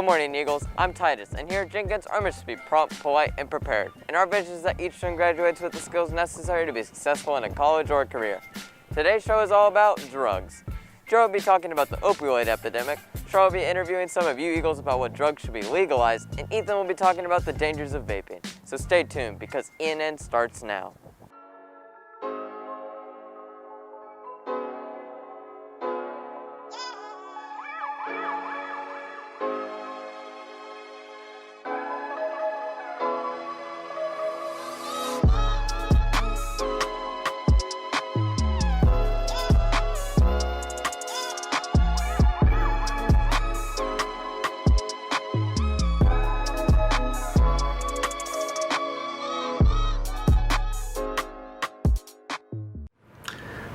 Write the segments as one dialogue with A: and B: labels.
A: Good morning, Eagles. I'm Titus, and here at Jenkins, our mission is to be prompt, polite, and prepared. And our vision is that each student graduates with the skills necessary to be successful in a college or a career. Today's show is all about drugs. Joe will be talking about the opioid epidemic, Charlotte will be interviewing some of you Eagles about what drugs should be legalized, and Ethan will be talking about the dangers of vaping. So stay tuned, because ENN starts now.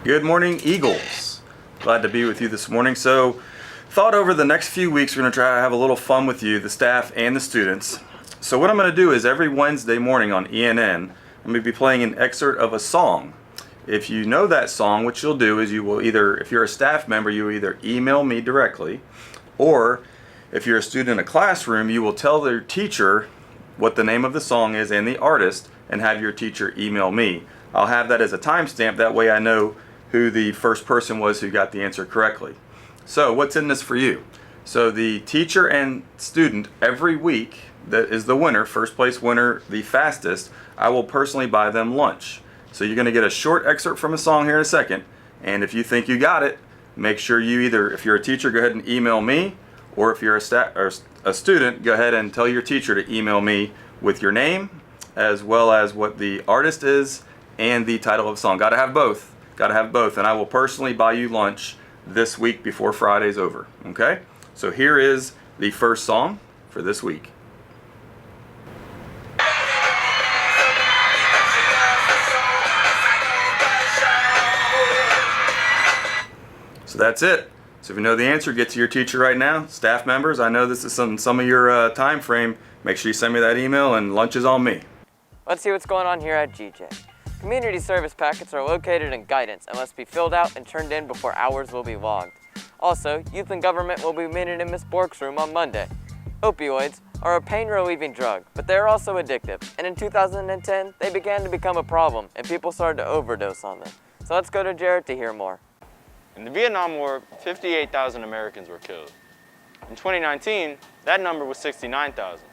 B: Good morning, Eagles. Glad to be with you this morning. So, thought over the next few weeks we're going to try to have a little fun with you, the staff and the students. So what I'm going to do is every Wednesday morning on ENN, I'm going to be playing an excerpt of a song. If you know that song, what you'll do is you will either, if you're a staff member, you will either email me directly, or if you're a student in a classroom, you will tell their teacher what the name of the song is and the artist, and have your teacher email me. I'll have that as a timestamp, that way I know who the first person was who got the answer correctly. So what's in this for you? So the teacher and student every week that is the winner, first place winner, the fastest, I will personally buy them lunch. So you're going to get a short excerpt from a song here in a second, and if you think you got it, make sure you either, if you're a teacher, go ahead and email me, or if you're a student, go ahead and tell your teacher to email me with your name, as well as what the artist is and the title of the song. Got to have both. Got to have both, and I will personally buy you lunch this week before Friday's over, okay? So here is the first song for this week. So that's it. So if you know the answer, get to your teacher right now. Staff members, I know this is some of your time frame. Make sure you send me that email, and lunch is on me.
A: Let's see what's going on here at GJ. Community service packets are located in guidance and must be filled out and turned in before hours will be logged. Also, youth and government will be meeting in Ms. Bork's room on Monday. Opioids are a pain-relieving drug, but they are also addictive, and in 2010, they began to become a problem, and people started to overdose on them. So let's go to Jared to hear more.
C: In the Vietnam War, 58,000 Americans were killed. In 2019, that number was 69,000.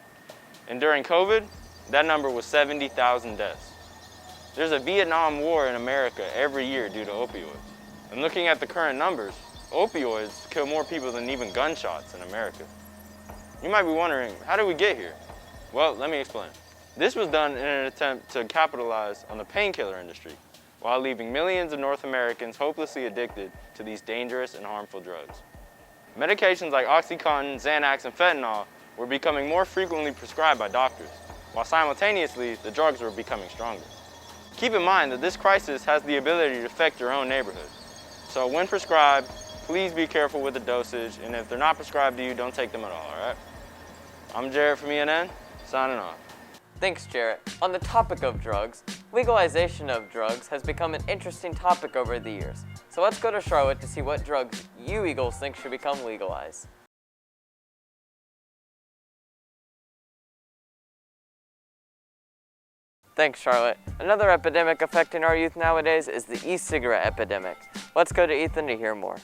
C: And during COVID, that number was 70,000 deaths. There's a Vietnam War in America every year due to opioids. And looking at the current numbers, opioids kill more people than even gunshots in America. You might be wondering, how did we get here? Well, let me explain. This was done in an attempt to capitalize on the painkiller industry, while leaving millions of North Americans hopelessly addicted to these dangerous and harmful drugs. Medications like OxyContin, Xanax, and fentanyl were becoming more frequently prescribed by doctors, while simultaneously the drugs were becoming stronger. Keep in mind that this crisis has the ability to affect your own neighborhood. So when prescribed, please be careful with the dosage, and if they're not prescribed to you, don't take them at all, all right? I'm Jared from ENN, signing off.
A: Thanks, Jarrett. On the topic of drugs, legalization of drugs has become an interesting topic over the years. So let's go to Charlotte to see what drugs you Eagles think should become legalized. Thanks, Charlotte. Another epidemic affecting our youth nowadays is the e-cigarette epidemic. Let's go to Ethan to hear more.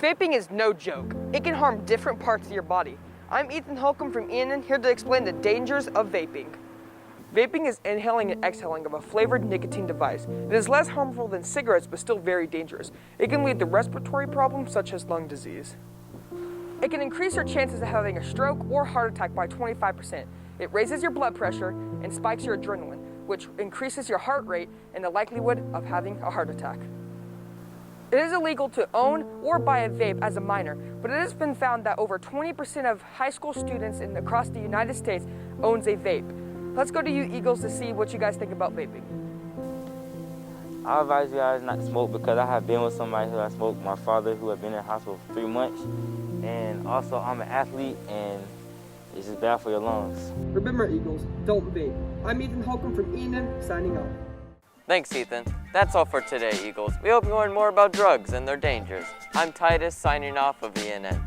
D: Vaping is no joke. It can harm different parts of your body. I'm Ethan Holcomb from ENN, here to explain the dangers of vaping. Vaping is inhaling and exhaling of a flavored nicotine device. It is less harmful than cigarettes, but still very dangerous. It can lead to respiratory problems such as lung disease. It can increase your chances of having a stroke or heart attack by 25%. It raises your blood pressure and spikes your adrenaline, which increases your heart rate and the likelihood of having a heart attack. It is illegal to own or buy a vape as a minor, but it has been found that over 20% of high school students across the United States owns a vape. Let's go to you Eagles to see what you guys think about vaping.
E: I advise you guys not to smoke because I have been with somebody who has smoked, my father, who had been in the hospital for 3 months. And also I'm an athlete, and it's just bad for your lungs.
D: Remember, Eagles, don't vape. I'm Ethan Holcomb from ENN, signing off.
A: Thanks, Ethan. That's all for today, Eagles. We hope you learn more about drugs and their dangers. I'm Titus, signing off of ENN.